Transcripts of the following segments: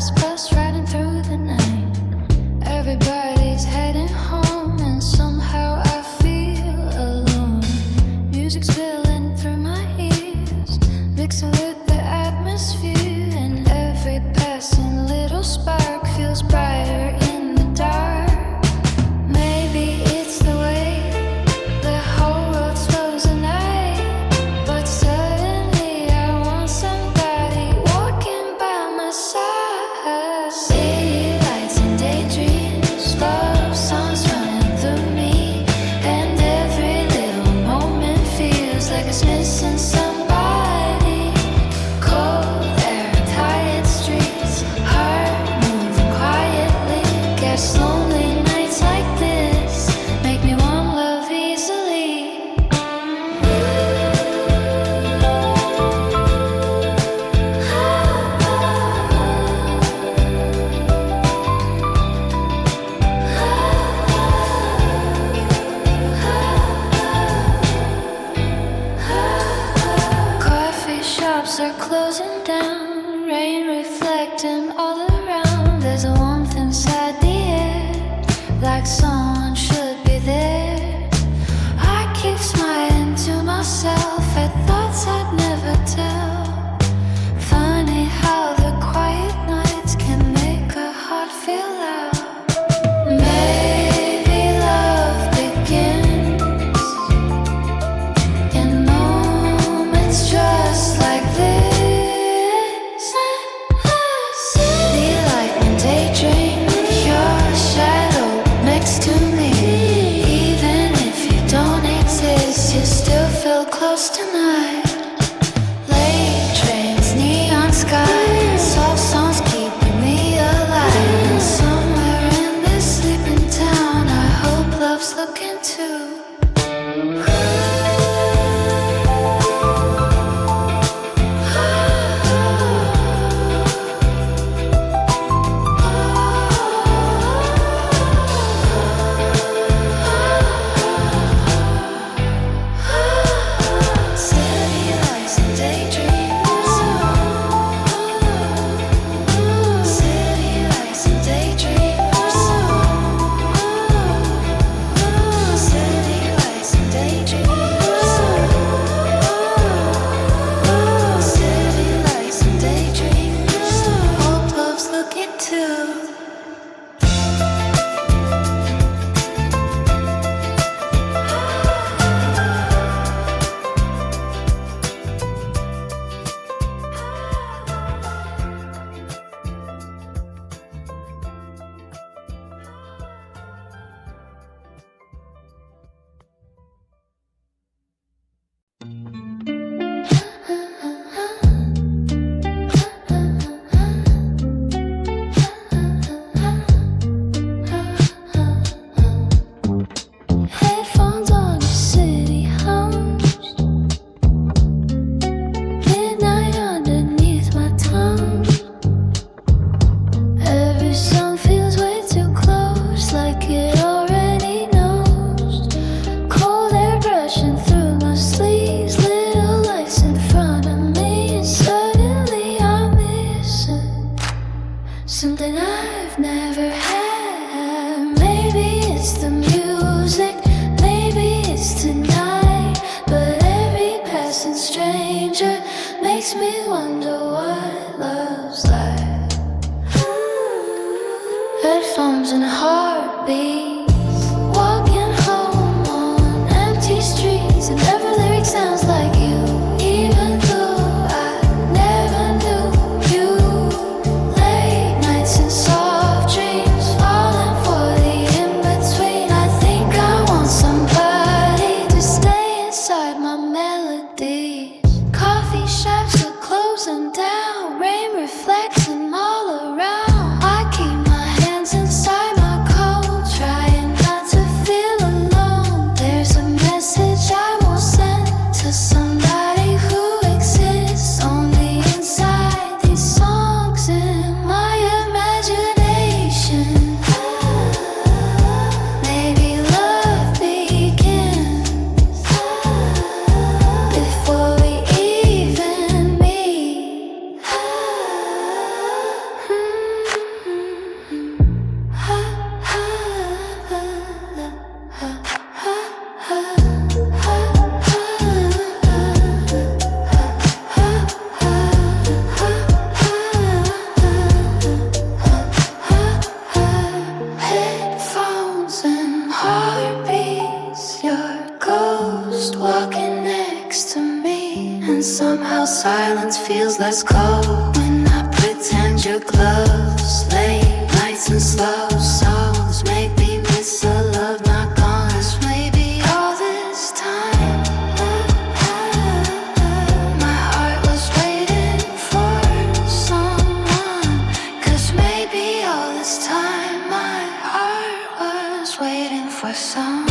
last bus riding through the night. Everybody's heading home and somehow I feel alone. Music's spilling through my ears, mixing with the atmosphere, and every passing little spark feels brighter in the dark. Maybe it's the way the whole world slows at night, but suddenly I want somebody walking by my side. City lights and daydreams, love songs running through me, and every little moment feels like it's missing somebody. Cold air and tired streets, heart moving quietly. Guess lonely nights like this make me want love easily. Coffee shops are closing down, rain reflecting all around. There's a warmth inside the air, like someone should be there. I keep smiling to myself at thoughts I'd never tell. Funny how the quiet nights can make a heart feel loud. Maybe love begins in moments just like this. City light and daydream, your shadow next to me. Even if you don't exist, you still feel close tonight. Late trains, neon skies, soft songs keeping me alive. And somewhere in this sleeping town, I hope love's looking too. City lights and daydreams. City lights and daydreams. City lights and daydreams. City lights and daydreams. Hope love's looking too. Headphones on, the city hums. Midnight underneath my tongue. Every song feels way too close, like it already knows. Cold air brushing through my sleeves, little lights in front of me, and suddenly I'm missing something I've never had. Maybe it's the music, maybe it's tonight, but every passing stranger makes me wonder what love's like. Headphones and heartbeats, walking home on empty streets, and every lyric sounds like you, even though I never knew you. Late nights and soft dreams, falling for the in-between. I think I want somebody to stay inside my melodies. Coffee shops are closing down, rain reflecting all around. I keep my hands inside my coat, try doors close. When I pretend you're close. Late nights and slow songs make me miss a love not gone. 'Cause maybe all this time my heart was waiting for someone. 'Cause maybe all this time my heart was waiting for someone.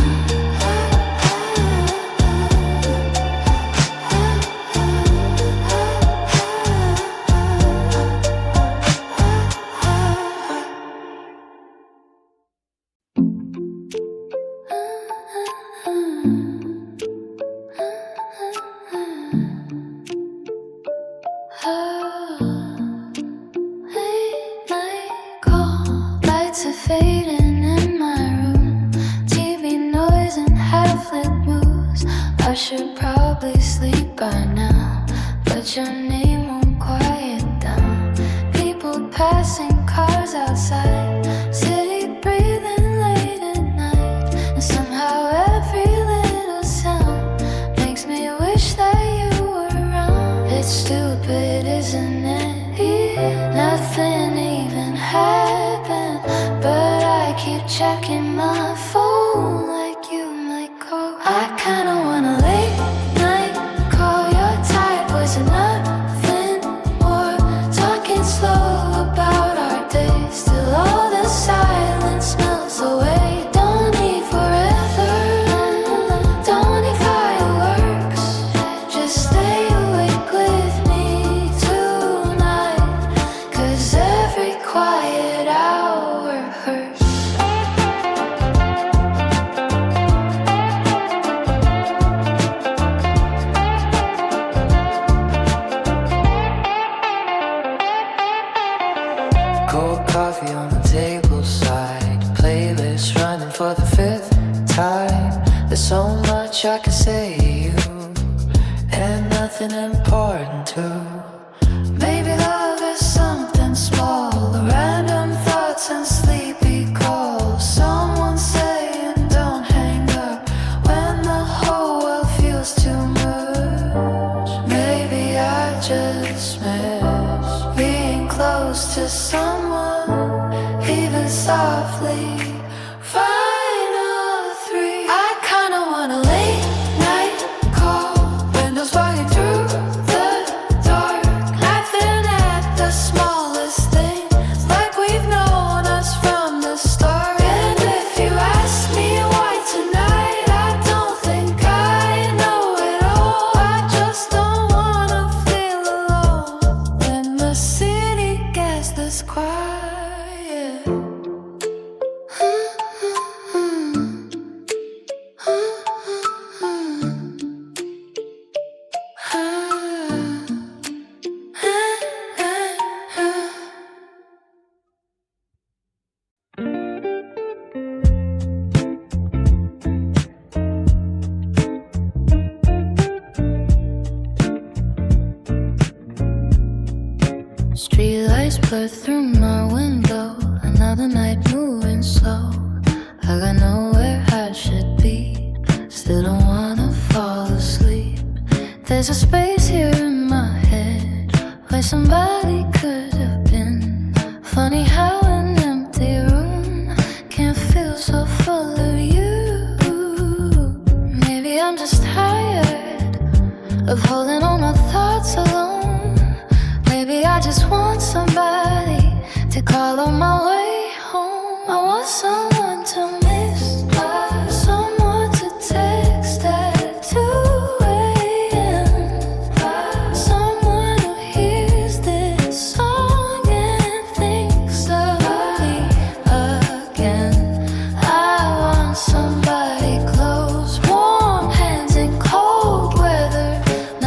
I should probably sleep by now, but your name won't quiet down. People passing, cars outside, city breathing late at night. And somehow every little sound makes me wish that you were around. It's stupid, isn't it? Nothing even happened, but I keep checking my phone like you might call. I kinda wanna late night call. Your type was nothing more. Talking slow about our days till all the silence melts away. Don't need forever, don't need fireworks. Just stay awake with me tonight. 'Cause every quiet hour hurts. Cold coffee on the table side, playlist running for the 5th time. There's so much I could say to you, and nothing important too. Maybe love is something small, random thoughts and sleepy calls. Someone saying don't hang up when the whole world feels too much. Maybe I just miss being close to someone, even softly. Final 3. I kinda wanna late night call, windows fogging through the dark, laughing at the smallest things, like we've known us from the start. And if you ask me why tonight, I don't think I know it all. I just don't wanna feel alone when the city gets this quiet. Streetlights blur through my window. Another night moving slow. I got nowhere I should be. Still don't wanna fall asleep. There's a space here in my head where somebody could have been. Funny how an empty room can feel so full of you. Maybe I'm just tired of holding all my thoughts alone. Maybe I just want somebody to call on my way home. I want someone to miss, someone to text at 2 a.m. Someone who hears this song and thinks of me again. I want somebody close, warm hands in cold weather.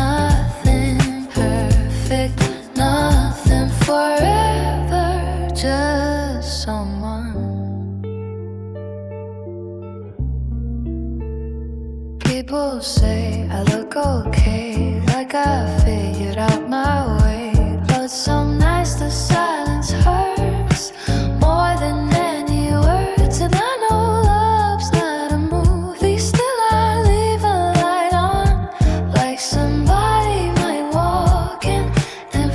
Nothing perfect, nothing forever, just someone. People say I look okay, like I figured out my way. But some nights the silence hurts more than any words. And I know love's not a movie, still I leave a light on, like somebody might walk in and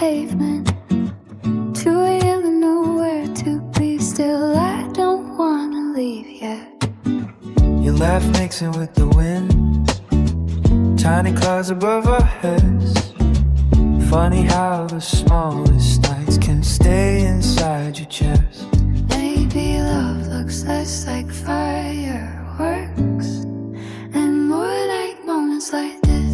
pavement. Too ill to know where to be. Still, I don't wanna leave yet. Your laugh mixing with the wind, tiny clouds above our heads. Funny how the smallest nights can stay inside your chest. Maybe love looks less like fireworks and more like moments like this.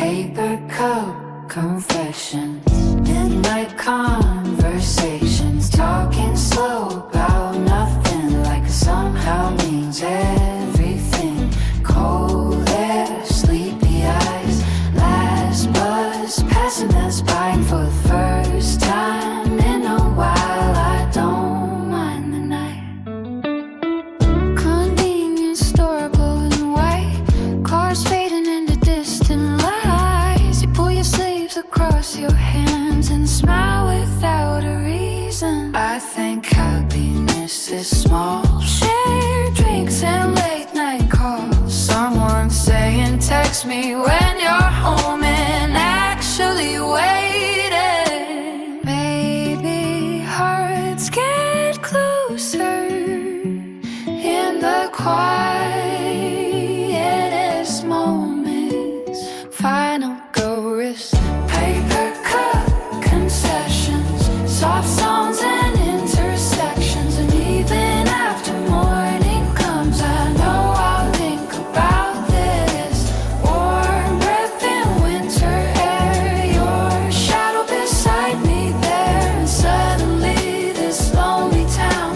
Paper cup confessions, midnight conversations, talking slow about nothing like it somehow means everything. Cold air, sleepy eyes, last bus passing us by, and for the first time in a while I don't mind the night. Convenience store glowing white, cars fading into distant lights. You pull your sleeves across your hands and smile without a reason. I think happiness is small. Share drinks and late night calls. Someone saying text me when you're home and actually waiting. Maybe hearts get closer in the quietest moments. Final chorus. Paper cup concessions, soft songs and intersections, and even after morning comes I know I'll think about this. Warm breath in winter air, your shadow beside me there, and suddenly this lonely town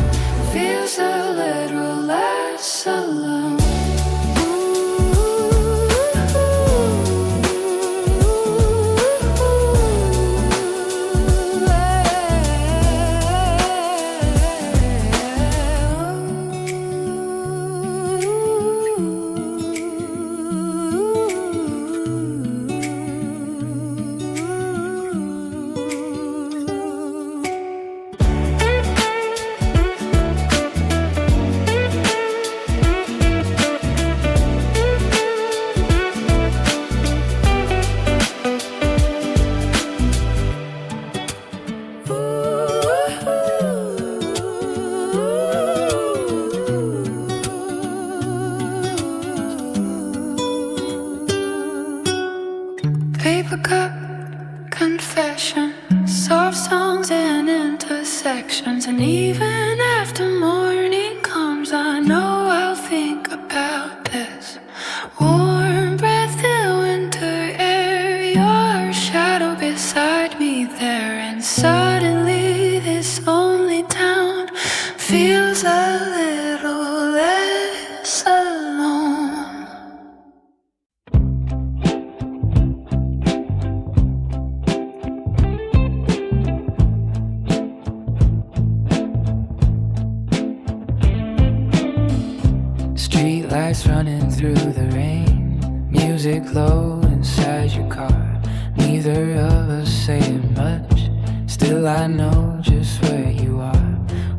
feels a little less alone. Paper cup confession, soft songs and intersections, and even after morning comes I know I'll think about this. Warm breath in winter air, your shadow beside me there, and suddenly this lonely town feels a little less alone. Street lights running through the rain, music low inside your car. Neither of us saying much, still I know just where you are.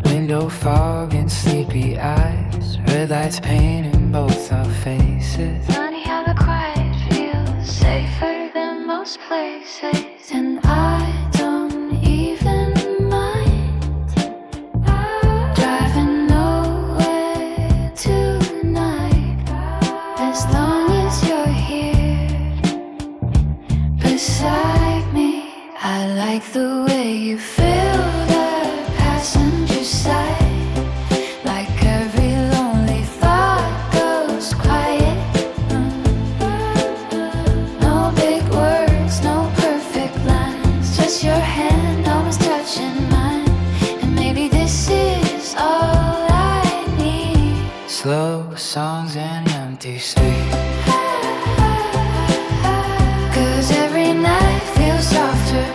Window fog and sleepy eyes, red lights painting both our faces. Funny how the quiet feels safer than most places, and I don't even mind driving nowhere tonight, as long as you're here beside me. I like the way you fill the passenger side, like every lonely thought goes quiet. No big words, no perfect lines, just your hand almost touching mine, and maybe this is all I need. Slow songs and empty streets. 'Cause every night feels softer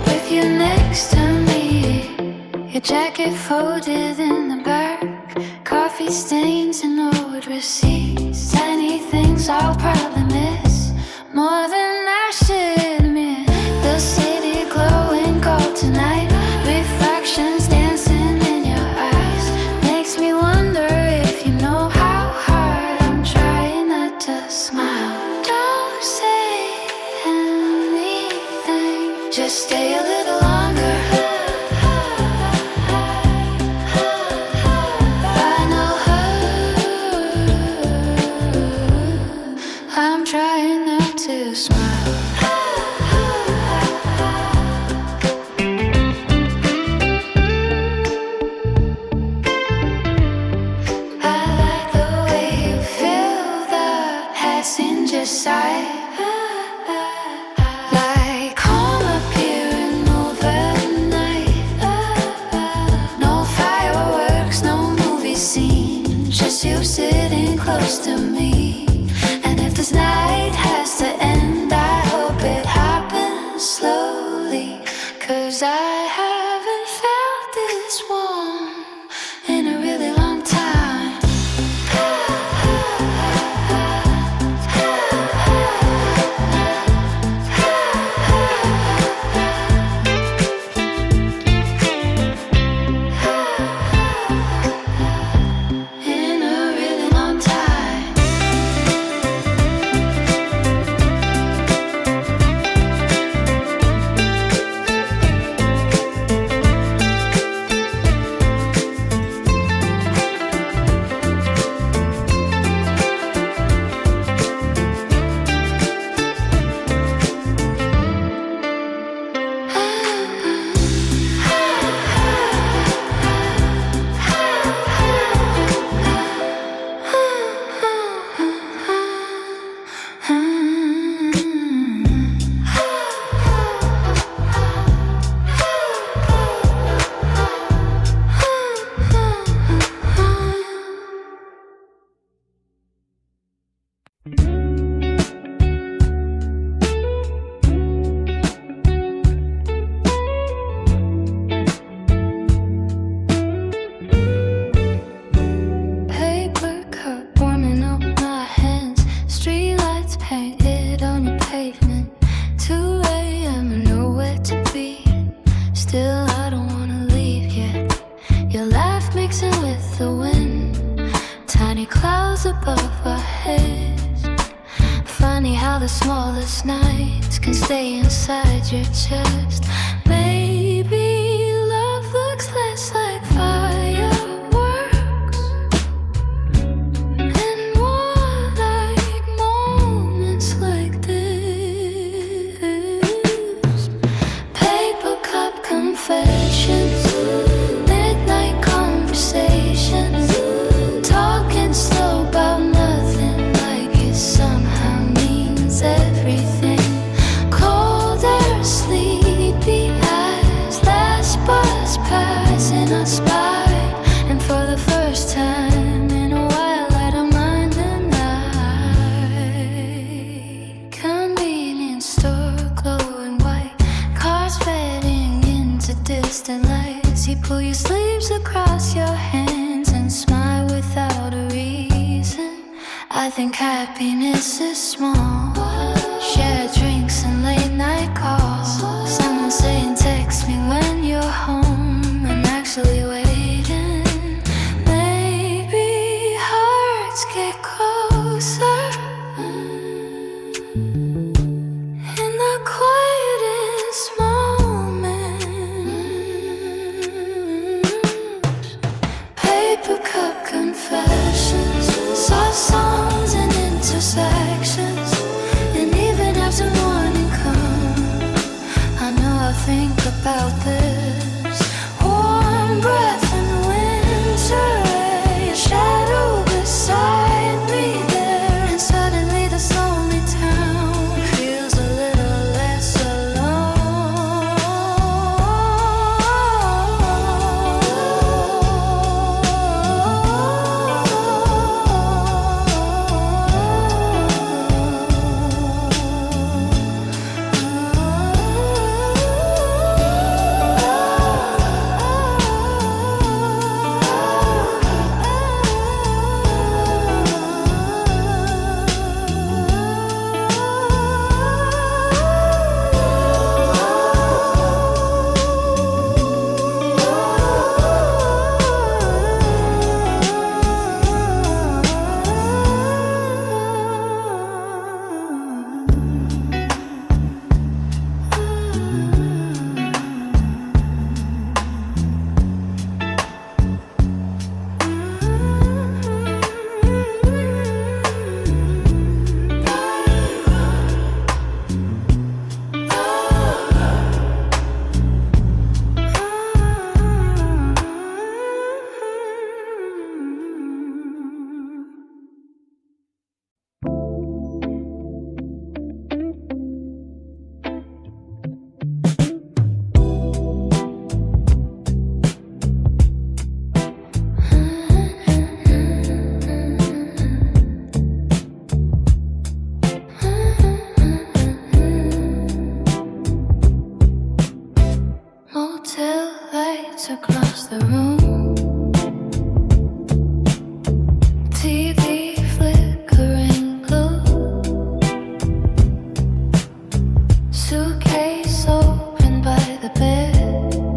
with you next to me. Your jacket folded in the back, coffee stains and old receipts. Tiny things I'll probably miss more than I should admit. The city glowing gold tonight, reflections dancing in your eyes, makes me wonder if you know how hard I'm trying not to above our heads. Funny how the smallest nights can stay inside your chest. Maybe love looks less like fireworks and more like moments like this. Paper cup confessions, midnight conversations, talking slow about nothing like it somehow means everything. Cold air, sleepy eyes, last bus passing us by, and for the first time in a while I don't mind the night. Convenience store glowing white, cars fading into distant lights. You pull your sleeves across your hands and smile without a reason. I think happiness is small. Share drinks and late night calls. Someone saying text me when you're home and actually waiting. Maybe hearts get closer in the quietest moments. Paper cup confessions, soft songs and intersections. And even after morning comes, I know I'll think about this. Warm breath in winter, a shadow beside me there, and suddenly this lonely town feels a little less Motel lights across the room, TV flickering blue, suitcase open by the bed,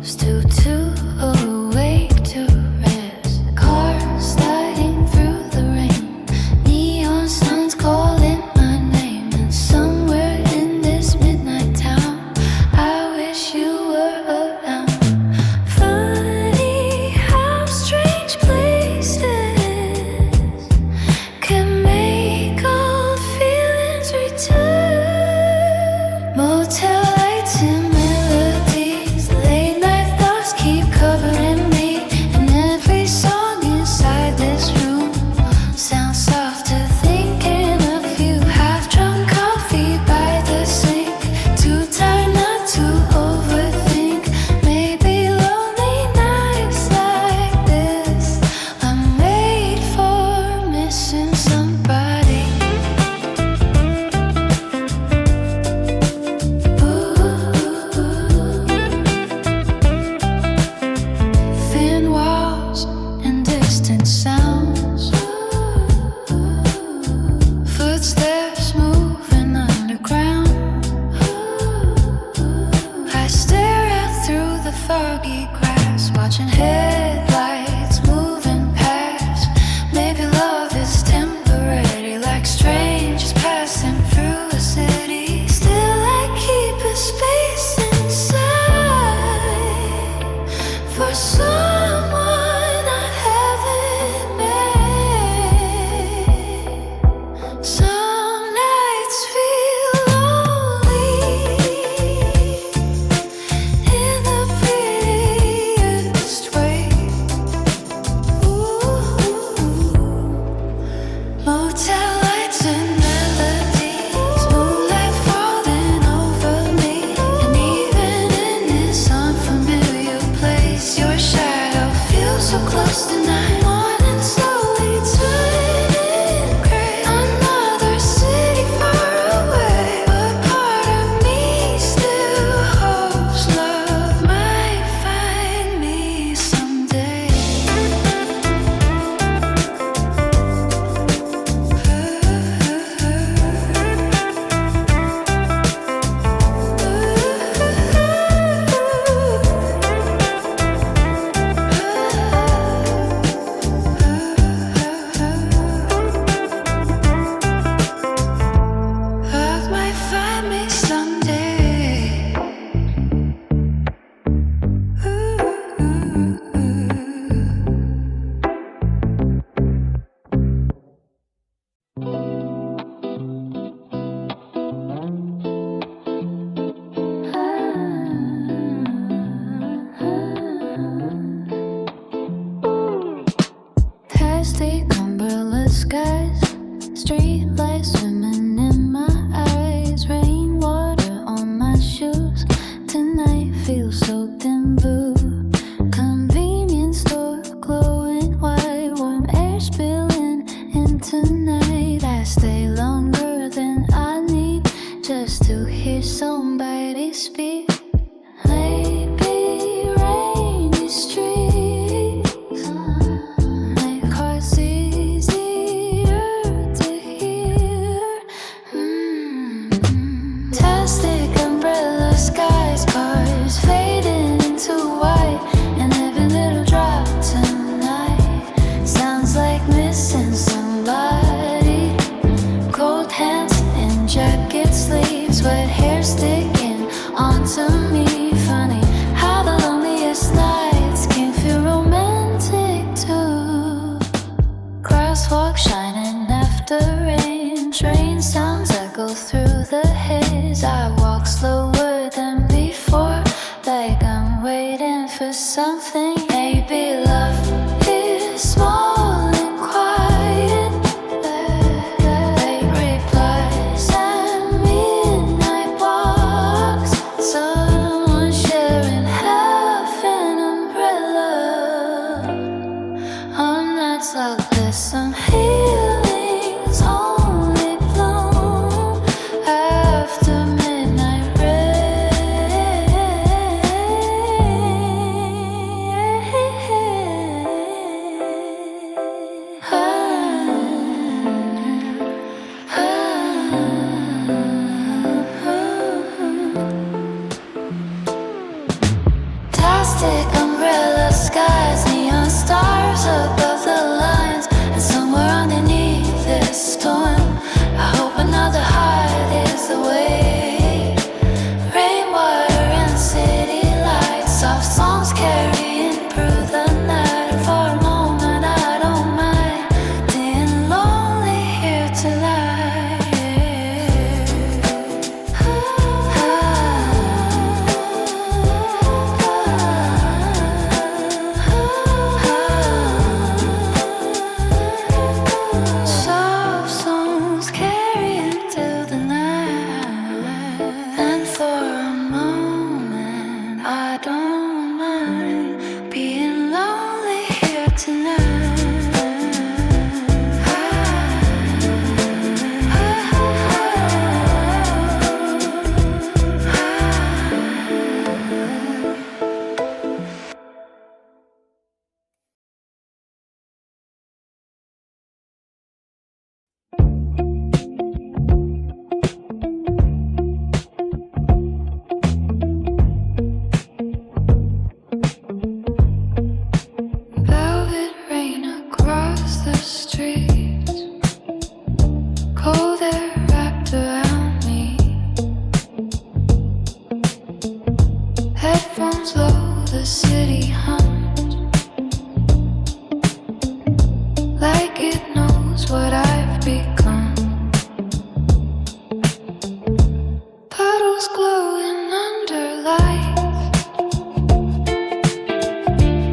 still too awake to rest. Cars sliding through the rain, neon signs calling my name, and somewhere in this midnight town I wish you were around. something. Maybe love is small and quiet. Late replies and midnight walks. Someone sharing half an umbrella. On nights like this, some healings only bloom after midnight rain. Plastic umbrella skies, neon stars above the lines, and somewhere underneath this storm, I hope another heart is the way. Rainwater and city lights, soft songs carrying through the night. And for a moment I don't mind being lonely here tonight. Soft songs carrying through the night. And for a moment I don't mind being lonely here tonight. Velvet rain across the streets, cold air wrapped around me. Headphones low, the city hums like it knows what I've become. Puddles glowing under lights,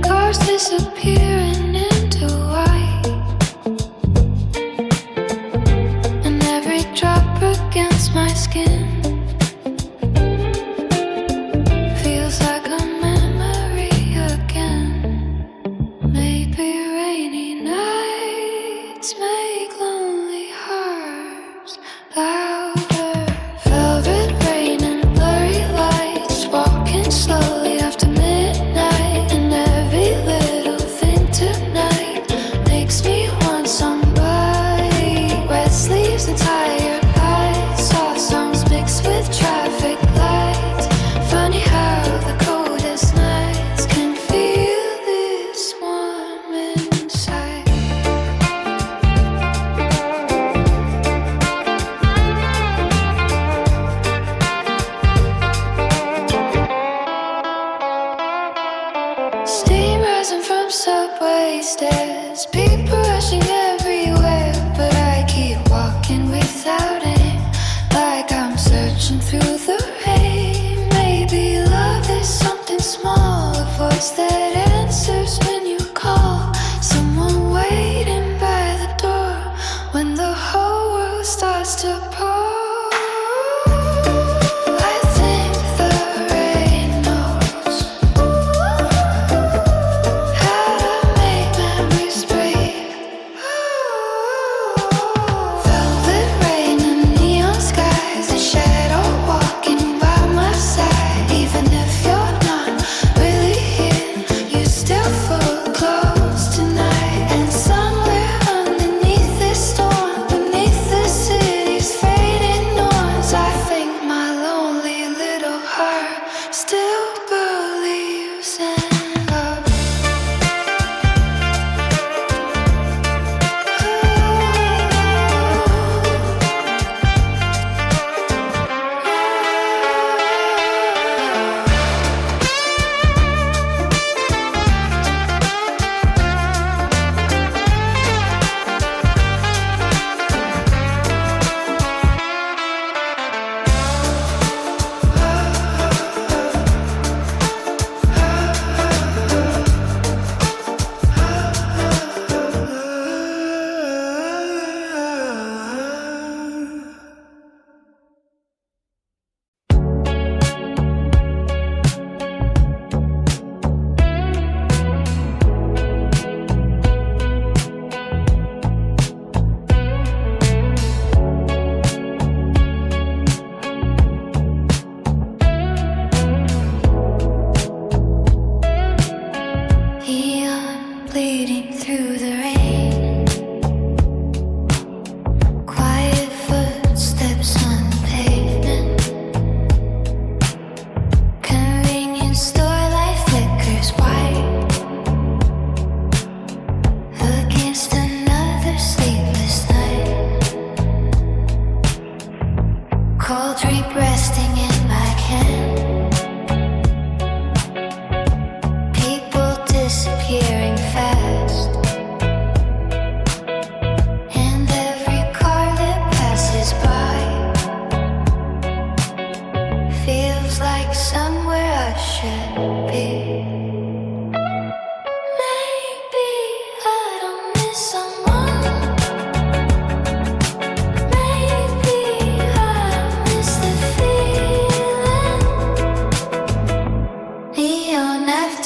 cars disappearing into white, and every drop against my skin feels like a memory again. Maybe rainy nights make lonely hearts louder. Velvet rain and blurry lights, walking slowly after midnight, and every little thing tonight makes me want somebody. Wet sleeves and tired eyes, soft songs mixed with traffic lights. Funny how the coldest nights can feel this warm inside. Steam rising from subway stairs, people rushing everywhere, but I keep walking without aim, like I'm searching through the rain. Maybe love is something small, a voice that answers when you call, someone waiting by the door when the whole world starts to pour. I think the rain knows how to make memories break.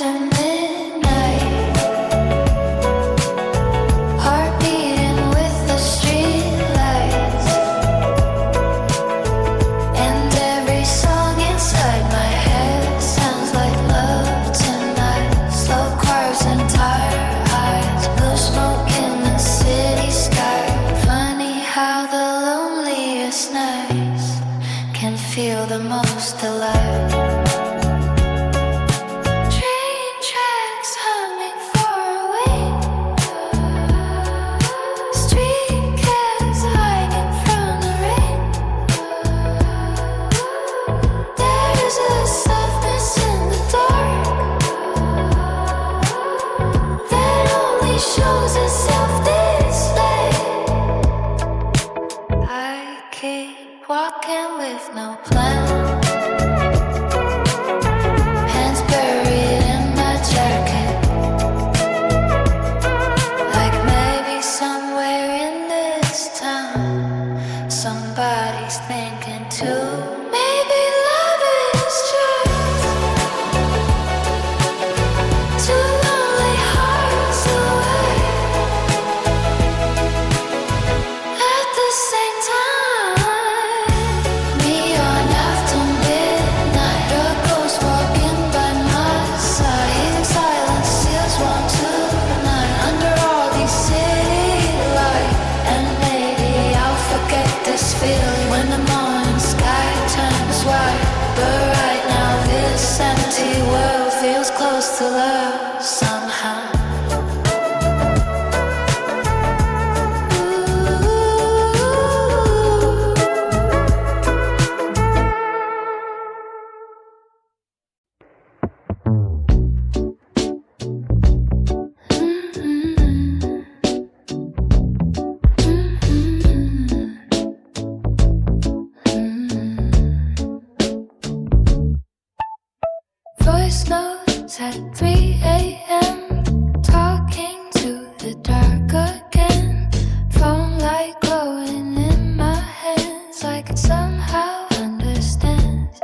after midnight, heart beating with the streetlights, and every song inside my head sounds like love tonight. Slow choirs and tired eyes, blue smoke in the city sky. Funny how the loneliest nights can feel the most alive. Train tracks humming far away, street cats hiding from the rain. There is a softness in the dark that only shows itself this late. I keep walking with no plan, hands buried in my jacket, like maybe somewhere in this town somebody's thinking too. Maybe love is just two lonely hearts away at the same time. Neon after midnight, a ghost walking by my side. Healing silence seals one tonight under all these city lights. And maybe I'll forget this feeling when the morning sky turns white. But right now this empty world feels close to love somehow. Voice notes at 3 a.m. Talking to the dark again. Phone light glowing in my hands, like it somehow understands.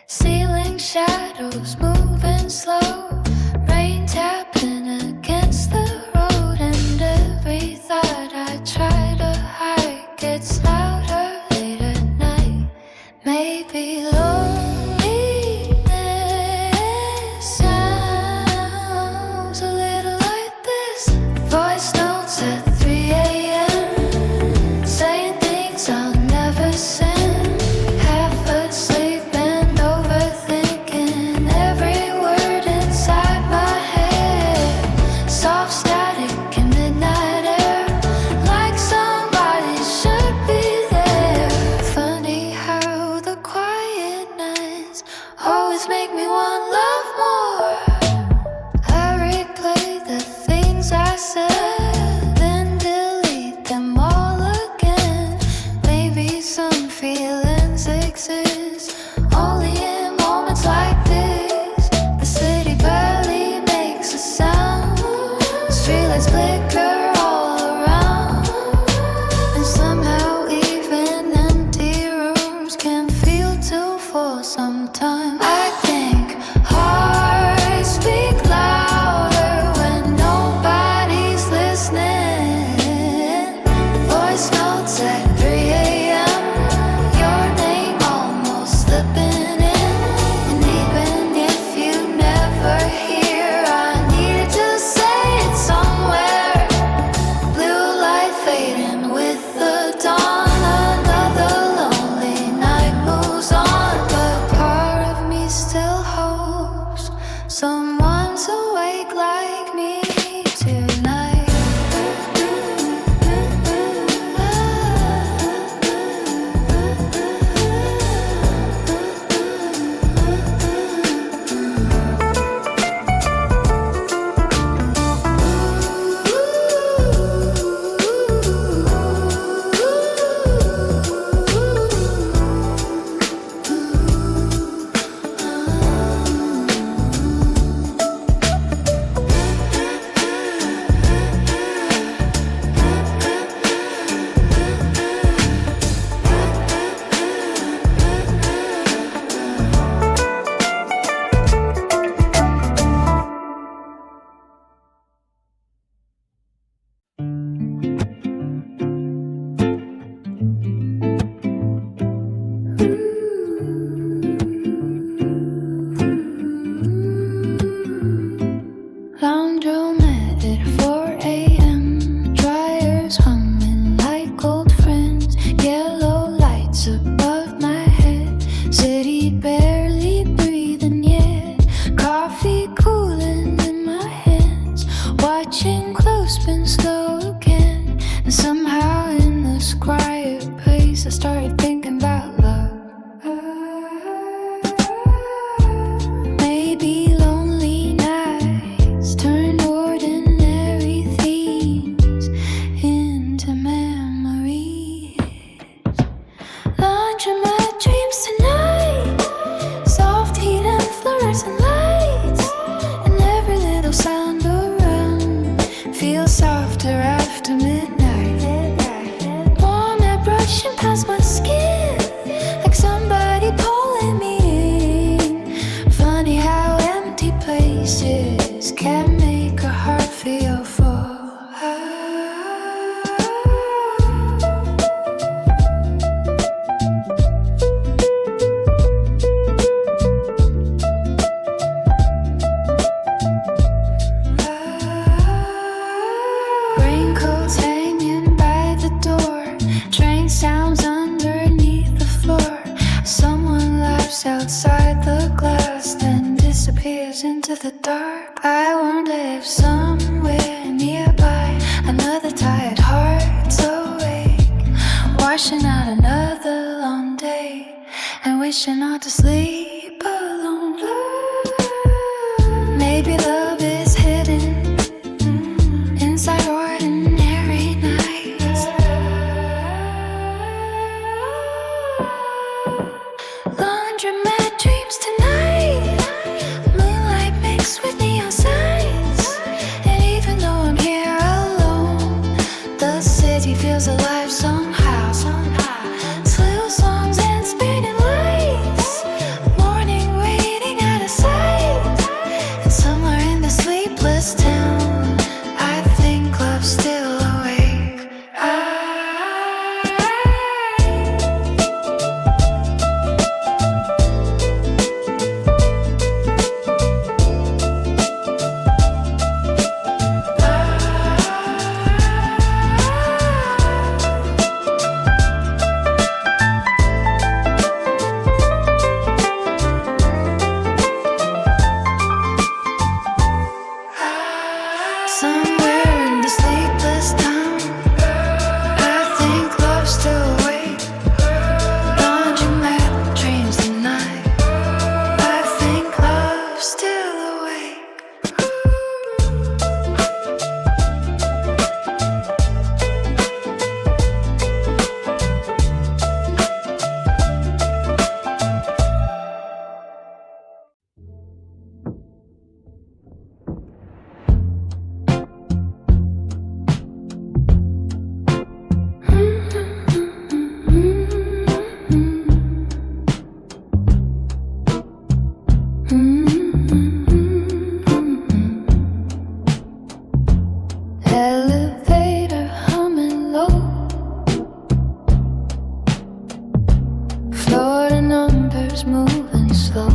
Ceiling shadows moving slow, rain tapping against the road, and every thought I try to hide gets louder late at night. Maybe loneliness sounds a little like this. Voice notes at 3 a.m. saying things I'll never send. Half asleep and overthinking every word inside my head. Soft static in midnight air, like somebody should be there. Funny how the quiet nights always make me want love more. I replay the things I said, then delete them all again. Maybe some feelings exist only in moments like this. The city barely makes a sound, streetlights flicker all around, and somehow even empty rooms can feel too full sometimes. I think hearts speak louder when nobody's listening. Voice notes at 3 a.m. Your name almost slipping in, and even if you never hear, I needed to say it somewhere. Blue light fading with the dawn. Another lonely night moves on, but part of me still hopes someone's awake like me tonight. gaze into the dark. I wonder if somewhere nearby another tired heart's awake, washing out another long day and wishing not to sleep alone. Maybe love is hidden inside ordinary nights. Laundromat dreams tonight, moonlight mixed with neon signs. And even though I'm here alone, the city feels alive somehow. Slow songs and spinning lights, morning waiting out of sight. And somewhere in the sleepless town, I think love's still awake. Somewhere in the sleepless town, I think love's still awake. Laundromat dreams tonight, I think love's still awake. Elevator humming low, Florida numbers moving slow,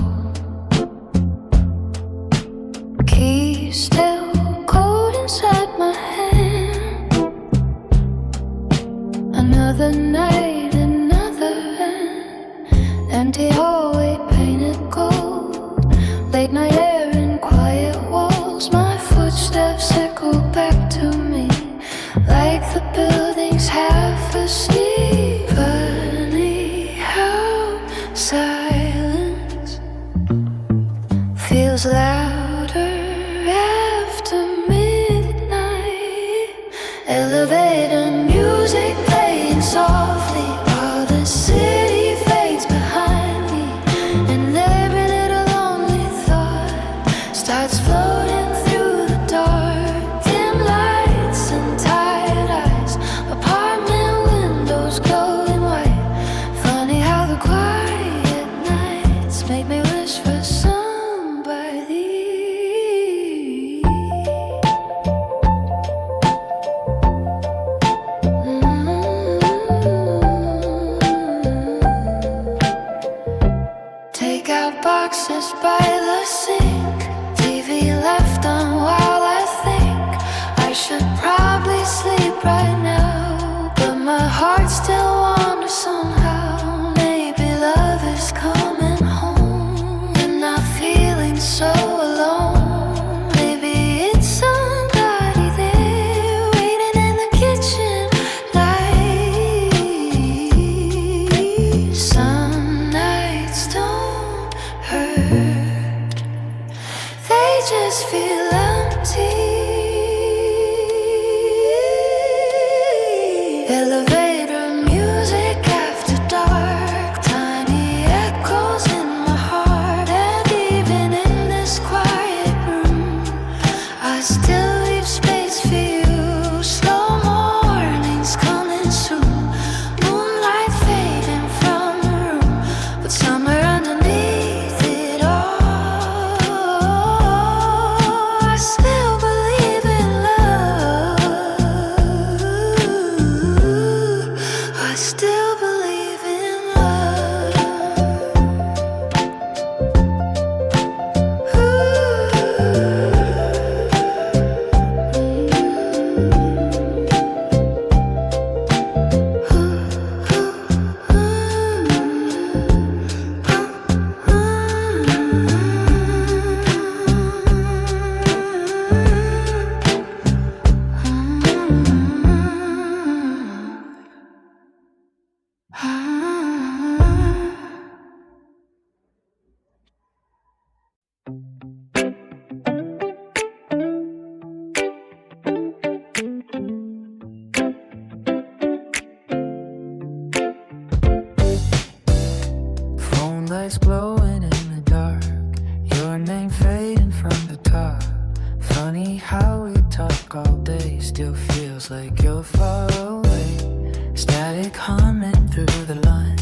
keys still cold inside my hand. Another night, another end, empty hallway painted gold, late night air and quiet walls. My footsteps echo back to me like the building's half asleep. Funny how silence feels louder after midnight. Elevator music playing softly while the city fades behind me, and every little lonely thought starts floating through the dark. Dim lights and tired eyes, apartment windows glowing white. Funny how the quiet nights make me wish for somebody. Take out boxes by the sink, TV left on while I think I should probably sleep right now, but my heart still wanders somehow. Maybe love is coming home and not feeling so alone. Maybe it's somebody there waiting in the kitchen light. Some nights don't hurt, they just feel empty. Elevator music after dark, tiny echoes in my heart. And even in this quiet room, I still leave space for you. Slow mornings coming soon, moonlight fading from the room, but somewhere underneath it all, I still believe in love. from the top. Funny how we talk all day, still feels like you're far away. Static humming through the line,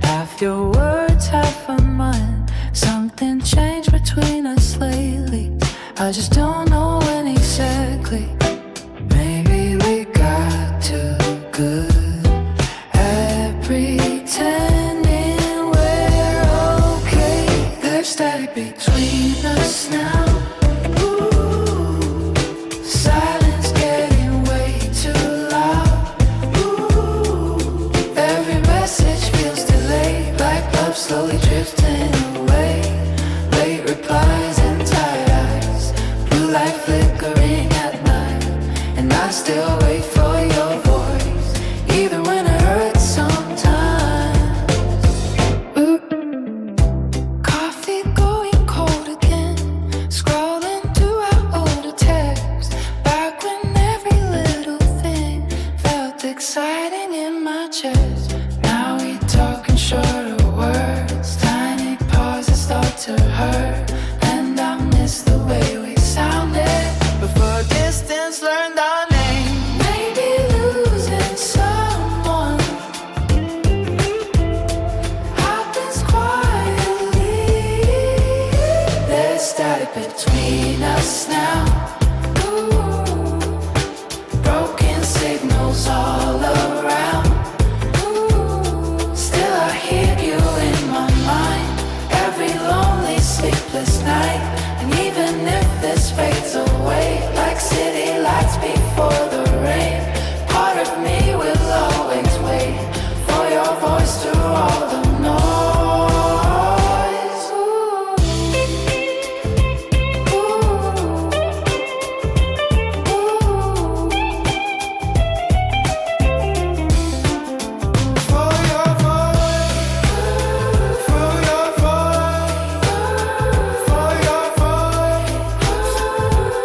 half your words, half of mine. Something changed between us lately, I just don't know when exactly. Maybe we got too good at pretending we're okay. There's static between us now. Ooh, silence getting way too loud. Ooh, every message feels delayed, like love slowly drifting away. Late replies and tired eyes, blue light flickering at night, and I still wait for your voice, even when it hurts sometimes. Ooh. Coffee going cold again, scrolling through our older texts, back when every little thing felt exciting in my chest. Now we talk in shorter words, tiny pauses start to hurt, and I miss the way we sounded before distance learned our name. Maybe losing someone happens quietly. There's static between us now. Ooh, broken signals all around. Ooh, still I hear you in my mind, every lonely sleepless night. And even if this fades away, like city lights before the rain, part of me will always wait for your voice through all the noise. Ooh. For your voice, for your voice, for your voice,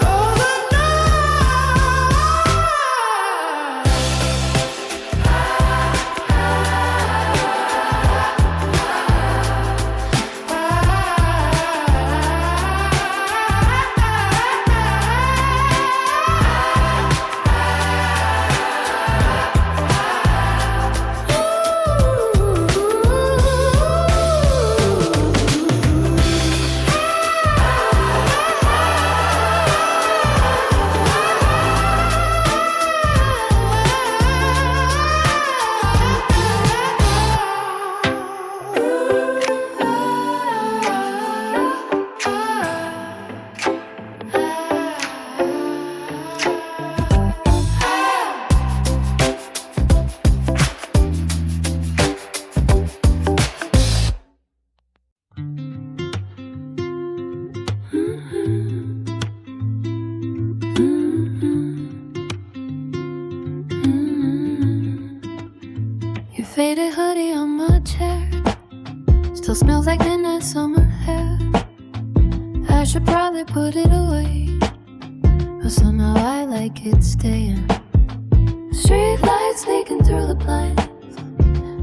all the Your faded hoodie on my chair still smells like midnight summer air. I should probably put it away, but somehow I like it staying. Street lights leaking through the blinds,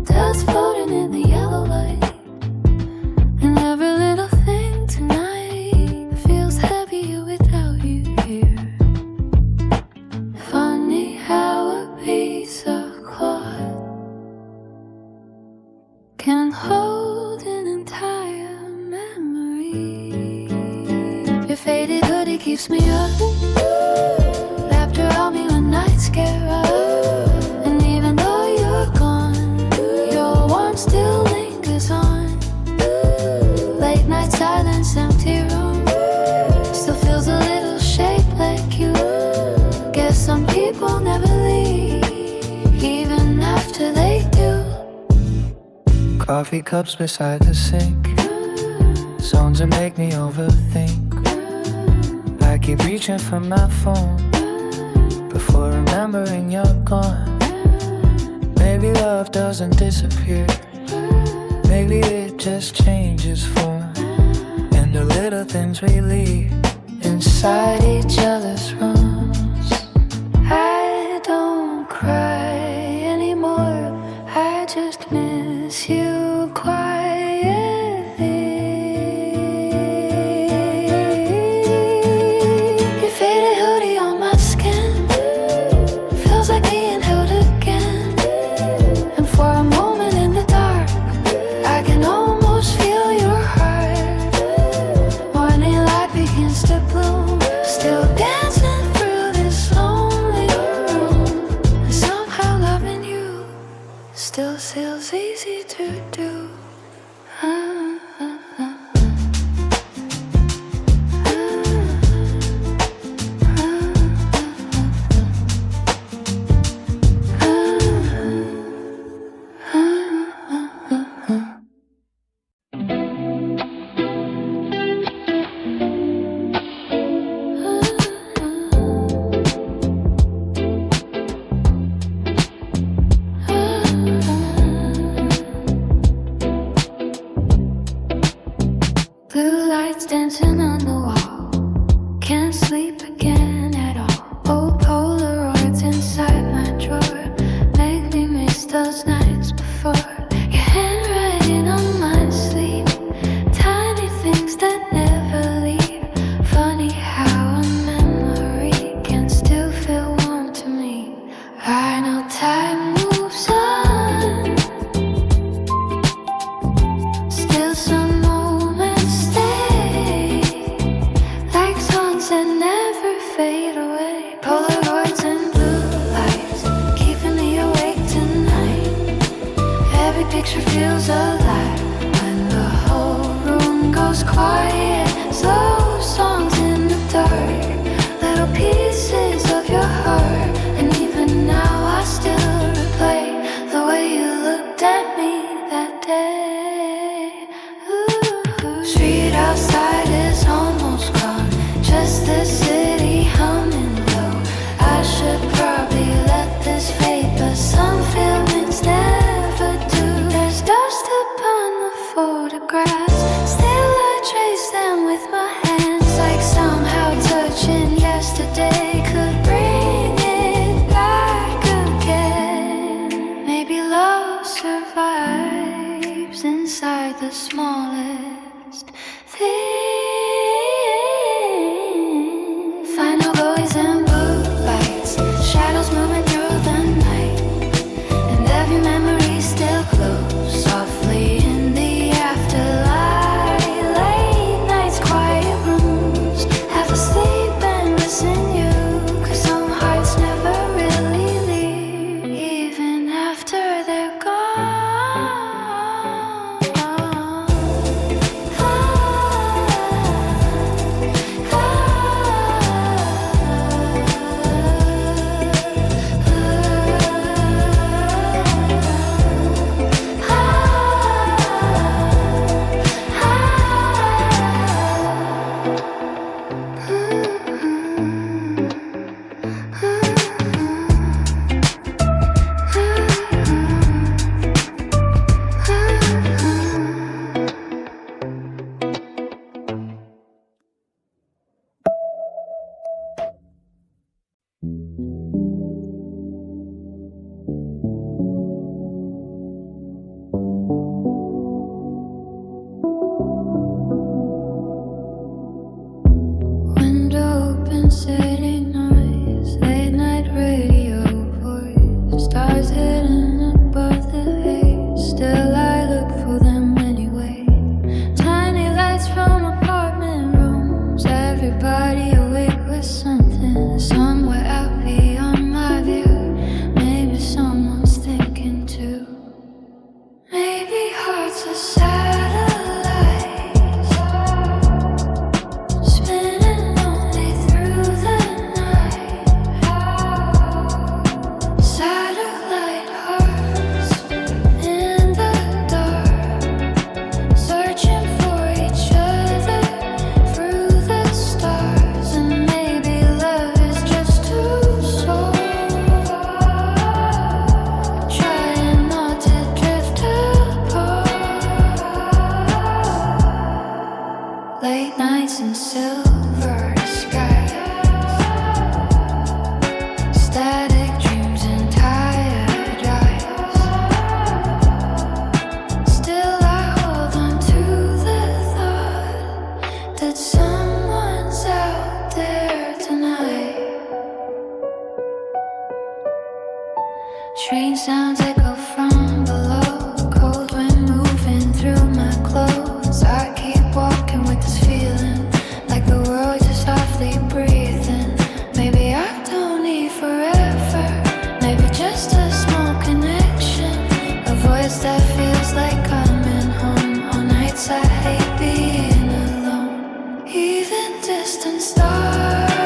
dust floating in the yellow light, and every little thing tonight feels heavier without you here. Funny how a piece of cloth can hold an entire memory. Your faded hoodie keeps me up, wrapped around me when nights get rough. And even though you're gone, your warmth still lingers on. Late night silence, empty room, still feels a little shaped like you. Guess some people never leave, even after they do. Coffee cups beside the sink, songs that make me overthink. I keep reaching for my phone before remembering you're gone. Maybe love doesn't disappear, maybe it just changes form. And the little things we leave inside each other's rooms. I don't cry anymore, I just miss you quietly. city noise, late night radio voice, stars hidden above the haze. Still I look for them anyway. Tiny lights from apartment rooms, everybody awake with something somewhere out beyond my view. Maybe someone's thinking too. Maybe hearts are satellites, spinning only through the night. Satellite hearts in the dark, searching for each other through the stars. And maybe love is just two souls trying not to drift apart. Late nights and silver skies, static dreams and tired eyes. Still I hold on to the thought that someone's out there tonight. Train sounds echo from below, cold wind moving through my clothes. I keep walking with this feeling, like the world just softly breathing. Maybe I don't need forever, maybe just a small connection, a voice that feels like coming home. On nights I hate being alone, even distant stars